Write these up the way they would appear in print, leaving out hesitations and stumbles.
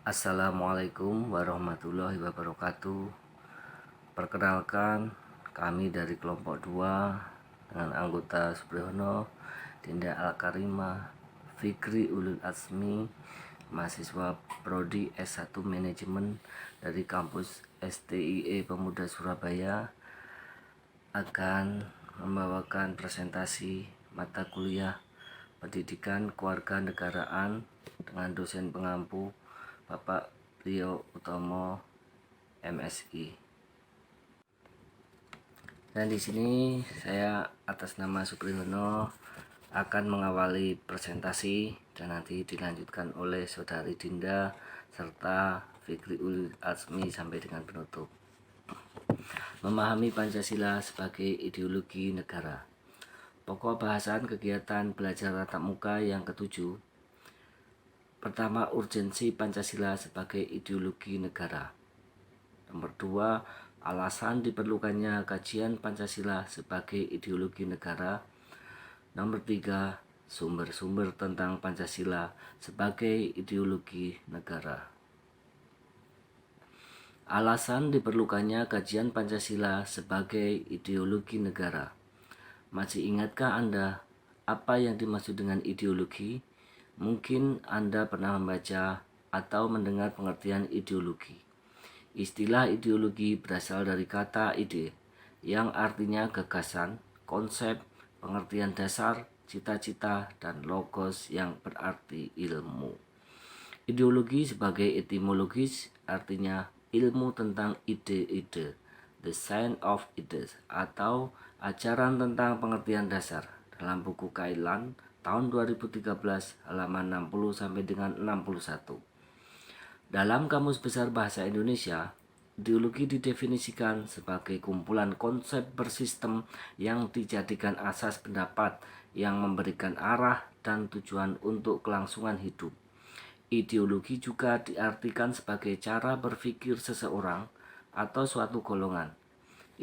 Assalamualaikum warahmatullahi wabarakatuh. Perkenalkan, kami dari kelompok 2 dengan anggota Supriyono, Dinda Al-Karimah, Fikri Ulul Azmi, mahasiswa Prodi S1 Manajemen dari kampus STIE Pemuda Surabaya, akan membawakan presentasi mata kuliah Pendidikan Kewarganegaraan dengan dosen pengampu Bapak Rio Utomo, MSI. Dan di sini saya atas nama Supriyono akan mengawali presentasi dan nanti dilanjutkan oleh Saudari Dinda serta Fikri Ulul Azmi sampai dengan penutup. Memahami Pancasila sebagai ideologi negara. Pokok bahasan kegiatan belajar tatap muka yang ketujuh. Pertama, urgensi Pancasila sebagai ideologi negara. Nomor 2, alasan diperlukannya kajian Pancasila sebagai ideologi negara. Nomor 3, sumber-sumber tentang Pancasila sebagai ideologi negara. Alasan diperlukannya kajian Pancasila sebagai ideologi negara. Masih ingatkah Anda apa yang dimaksud dengan ideologi? Mungkin Anda pernah membaca atau mendengar pengertian ideologi. Istilah ideologi berasal dari kata ide, yang artinya gagasan, konsep, pengertian dasar, cita-cita, dan logos yang berarti ilmu. Ideologi sebagai etimologis artinya ilmu tentang ide-ide, the science of ideas, atau ajaran tentang pengertian dasar, dalam buku Kailan tahun 2013 halaman 60 sampai dengan 61. Dalam Kamus Besar Bahasa Indonesia, ideologi didefinisikan sebagai kumpulan konsep bersistem yang dijadikan asas pendapat yang memberikan arah dan tujuan untuk kelangsungan hidup. Ideologi juga diartikan sebagai cara berpikir seseorang atau suatu golongan.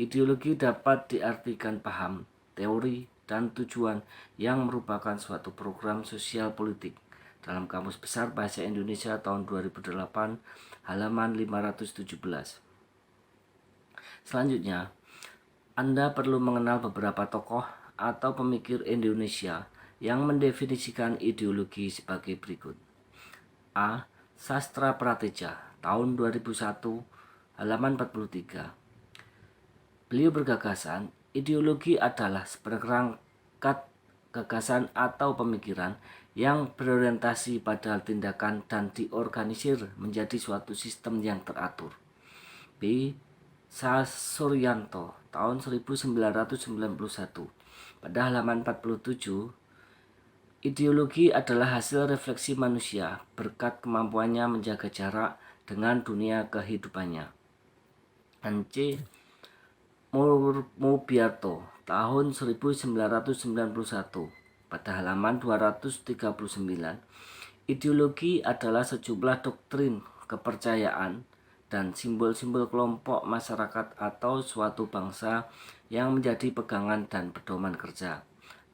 Ideologi dapat diartikan paham, teori, dan tujuan yang merupakan suatu program sosial politik. Dalam Kamus Besar Bahasa Indonesia tahun 2008 halaman 517. Selanjutnya, Anda perlu mengenal beberapa tokoh atau pemikir Indonesia yang mendefinisikan ideologi sebagai berikut. A. Sastra Prateja tahun 2001 halaman 43. Beliau bergagasan, ideologi adalah seperangkat gagasan atau pemikiran yang berorientasi pada tindakan dan diorganisir menjadi suatu sistem yang teratur. B. Sasuryanto tahun 1991 pada halaman 47. Ideologi adalah hasil refleksi manusia berkat kemampuannya menjaga jarak dengan dunia kehidupannya. Dan C. Mubiarto tahun 1991 pada halaman 239. Ideologi adalah sejumlah doktrin, kepercayaan, dan simbol-simbol kelompok masyarakat atau suatu bangsa yang menjadi pegangan dan pedoman kerja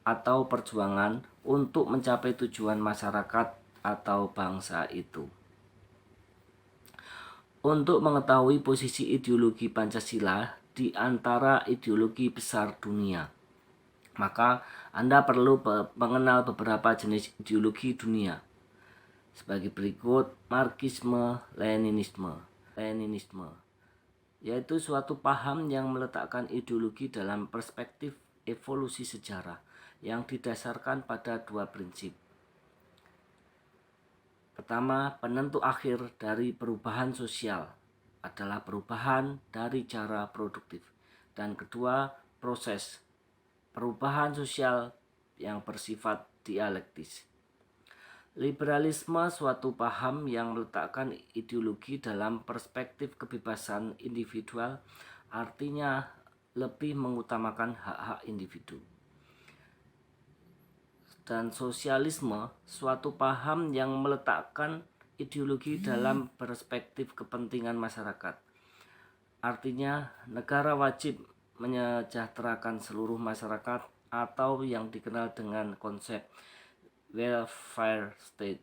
atau perjuangan untuk mencapai tujuan masyarakat atau bangsa itu. Untuk mengetahui posisi ideologi Pancasila di antara ideologi besar dunia, maka Anda perlu mengenal beberapa jenis ideologi dunia sebagai berikut. Marxisme, Leninisme, yaitu suatu paham yang meletakkan ideologi dalam perspektif evolusi sejarah yang didasarkan pada dua prinsip. Pertama, penentu akhir dari perubahan sosial adalah perubahan dari cara produktif. Dan kedua, proses perubahan sosial yang bersifat dialektis. Liberalisme suatu paham yang meletakkan ideologi dalam perspektif kebebasan individual, artinya lebih mengutamakan hak-hak individu. Dan sosialisme suatu paham yang meletakkan ideologi dalam perspektif kepentingan masyarakat, artinya negara wajib menyejahterakan seluruh masyarakat atau yang dikenal dengan konsep welfare state.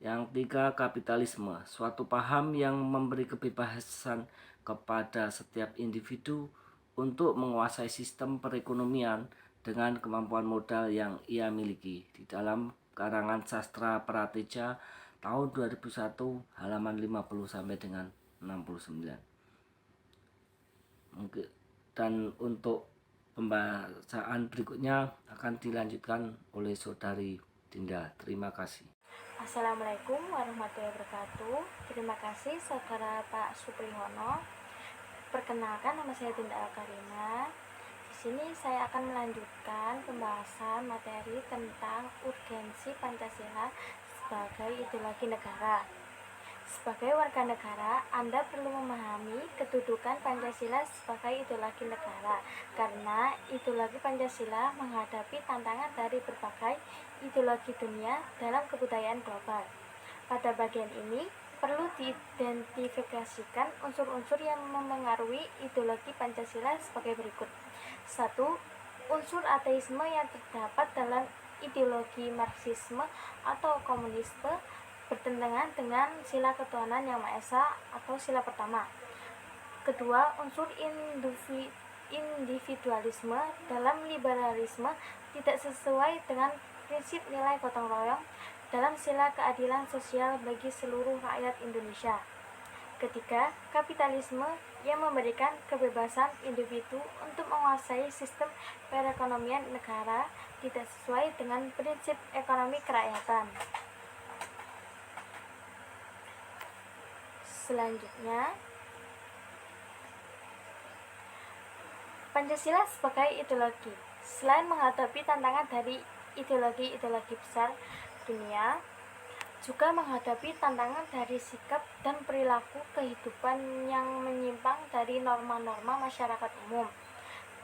Yang tiga, kapitalisme, suatu paham yang memberi kebebasan kepada setiap individu untuk menguasai sistem perekonomian dengan kemampuan modal yang ia miliki. Di dalam karangan Sastra Prateja tahun 2001 halaman 50 sampai dengan 69. Dan untuk pembahasan berikutnya akan dilanjutkan oleh Saudari Dinda. Terima kasih. Assalamualaikum warahmatullahi wabarakatuh. Terima kasih Saudara Pak Suprihono. Perkenalkan, nama saya Dinda Alkarina. Di sini saya akan melanjutkan pembahasan materi tentang urgensi Pancasila sebagai ideologi negara. Sebagai warga negara, Anda perlu memahami kedudukan Pancasila sebagai ideologi negara, karena ideologi Pancasila menghadapi tantangan dari berbagai ideologi dunia dalam kebudayaan global. Pada bagian ini, perlu diidentifikasikan unsur-unsur yang memengaruhi ideologi Pancasila sebagai berikut. 1. Unsur ateisme yang terdapat dalam ideologi Marxisme atau komunisme bertentangan dengan sila ketuhanan yang Maha Esa atau sila pertama. Kedua, unsur individualisme dalam liberalisme tidak sesuai dengan prinsip nilai gotong royong dalam sila keadilan sosial bagi seluruh rakyat Indonesia. Ketiga, kapitalisme yang memberikan kebebasan individu untuk menguasai sistem perekonomian negara tidak sesuai dengan prinsip ekonomi kerakyatan. Selanjutnya, Pancasila sebagai ideologi. Selain menghadapi tantangan dari ideologi-ideologi besar dunia, juga menghadapi tantangan dari sikap dan perilaku kehidupan yang menyimpang dari norma-norma masyarakat umum.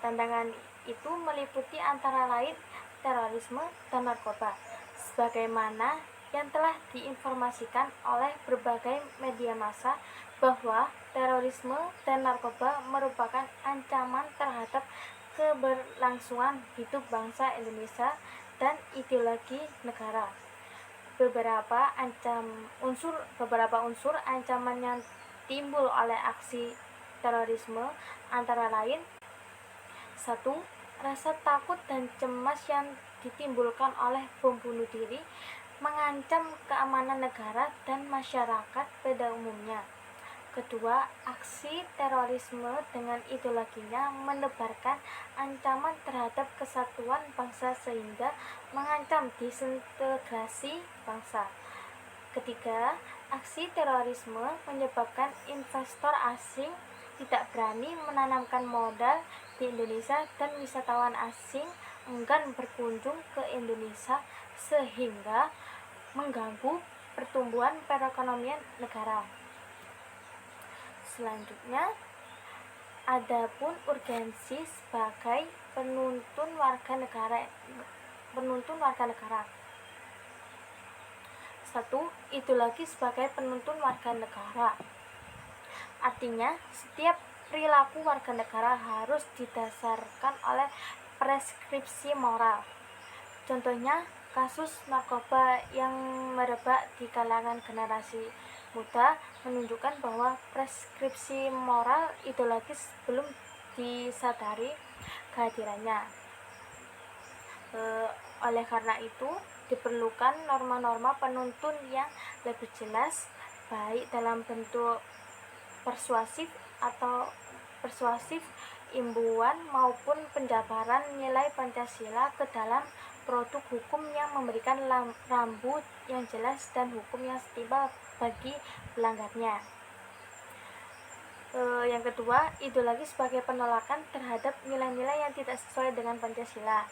Tantangan itu meliputi antara lain terorisme dan narkoba, sebagaimana yang telah diinformasikan oleh berbagai media massa bahwa terorisme dan narkoba merupakan ancaman terhadap keberlangsungan hidup bangsa Indonesia dan ideologi negara. Beberapa unsur ancaman yang timbul oleh aksi terorisme antara lain: 1. Rasa takut dan cemas yang ditimbulkan oleh bom bunuh diri mengancam keamanan negara dan masyarakat pada umumnya. Kedua, aksi terorisme dengan ideologinya menebarkan ancaman terhadap kesatuan bangsa sehingga mengancam disintegrasi bangsa. Ketiga, aksi terorisme menyebabkan investor asing tidak berani menanamkan modal di Indonesia dan wisatawan asing enggan berkunjung ke Indonesia sehingga mengganggu pertumbuhan perekonomian negara. Selanjutnya, adapun urgensi sebagai penuntun warga negara. 1. Ideologi sebagai penuntun warga negara. Artinya, setiap perilaku warga negara harus didasarkan oleh preskripsi moral. Contohnya, kasus narkoba yang merebak di kalangan generasi muda menunjukkan bahwa preskripsi moral ideologis belum disadari kehadirannya. Oleh karena itu, diperlukan norma-norma penuntun yang lebih jelas, baik dalam bentuk persuasif, imbuan maupun penjabaran nilai Pancasila ke dalam produk hukum yang memberikan rambu yang jelas dan hukum yang setimpal bagi pelanggarnya. Yang kedua, ideologi sebagai penolakan terhadap nilai-nilai yang tidak sesuai dengan Pancasila.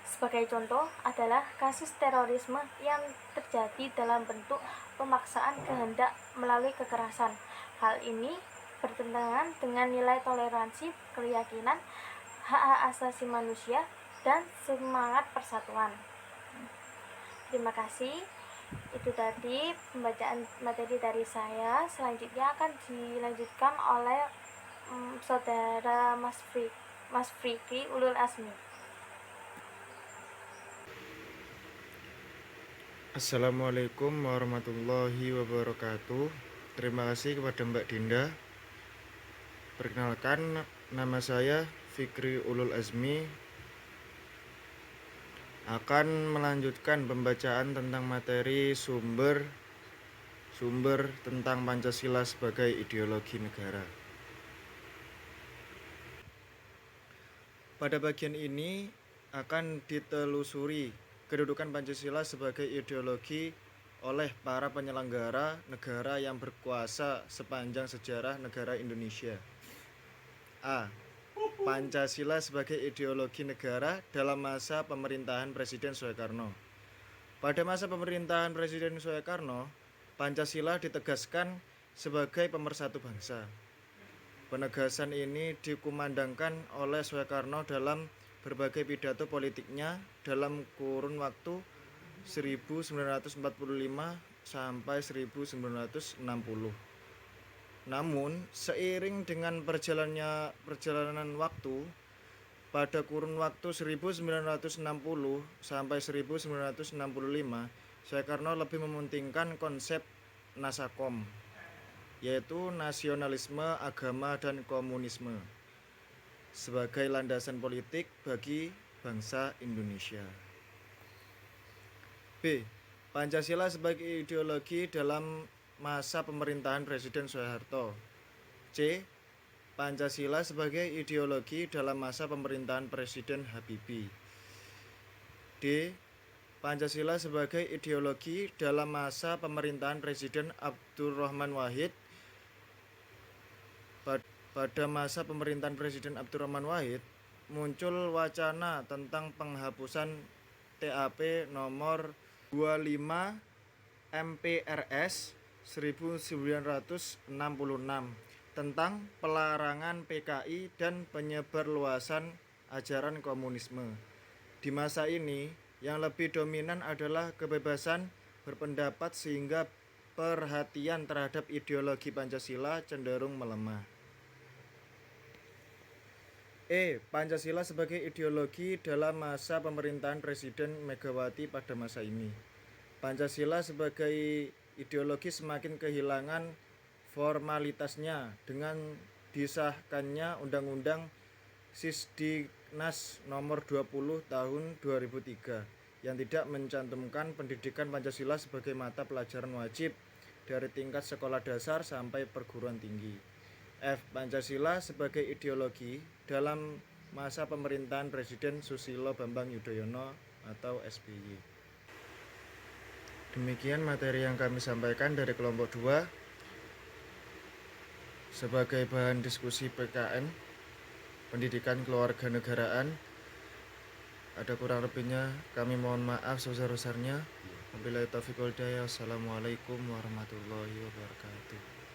Sebagai contoh adalah kasus terorisme yang terjadi dalam bentuk pemaksaan kehendak melalui kekerasan. Hal ini bertentangan dengan nilai toleransi, keyakinan, hak-hak asasi manusia, dan semangat persatuan. Terima kasih. Itu tadi pembacaan materi dari saya. Selanjutnya akan dilanjutkan oleh Saudara Mas Fikri Ulul Asmi. Assalamualaikum warahmatullahi wabarakatuh. Terima kasih kepada Mbak Dinda. Perkenalkan, nama saya Fikri Ulul Azmi, akan melanjutkan pembacaan tentang materi sumber tentang Pancasila sebagai ideologi negara. Pada bagian ini akan ditelusuri kedudukan Pancasila sebagai ideologi oleh para penyelenggara negara yang berkuasa sepanjang sejarah negara Indonesia. A. Pancasila sebagai ideologi negara dalam masa pemerintahan Presiden Soekarno. Pada masa pemerintahan Presiden Soekarno, Pancasila ditegaskan sebagai pemersatu bangsa. Penegasan ini dikumandangkan oleh Soekarno dalam berbagai pidato politiknya dalam kurun waktu 1945 sampai 1960. Namun, seiring dengan perjalanan waktu, pada kurun waktu 1960 sampai 1965, Soekarno lebih mementingkan konsep Nasakom, yaitu nasionalisme, agama, dan komunisme sebagai landasan politik bagi bangsa Indonesia. B. Pancasila sebagai ideologi dalam masa pemerintahan Presiden Soeharto. C. Pancasila sebagai ideologi dalam masa pemerintahan Presiden Habibie. D. Pancasila sebagai ideologi dalam masa pemerintahan Presiden Abdurrahman Wahid. Pada masa pemerintahan Presiden Abdurrahman Wahid, muncul wacana tentang penghapusan TAP nomor 25 MPRS 1966 tentang pelarangan PKI dan penyebarluasan ajaran komunisme. Di masa ini, yang lebih dominan adalah kebebasan berpendapat sehingga perhatian terhadap ideologi Pancasila cenderung melemah. E. Pancasila sebagai ideologi dalam masa pemerintahan Presiden Megawati pada masa ini. Pancasila sebagai ideologi semakin kehilangan formalitasnya dengan disahkannya Undang-Undang Sisdiknas nomor 20 tahun 2003 yang tidak mencantumkan pendidikan Pancasila sebagai mata pelajaran wajib dari tingkat sekolah dasar sampai perguruan tinggi. F. Pancasila sebagai ideologi dalam masa pemerintahan Presiden Susilo Bambang Yudhoyono atau SBY. Demikian materi yang kami sampaikan dari kelompok 2 sebagai bahan diskusi PKN, Pendidikan Kewarganegaraan. Ada kurang lebihnya kami mohon maaf sebesar-besarnya. Wabillahi taufiq wal hidayah. Wassalamualaikum warahmatullahi wabarakatuh.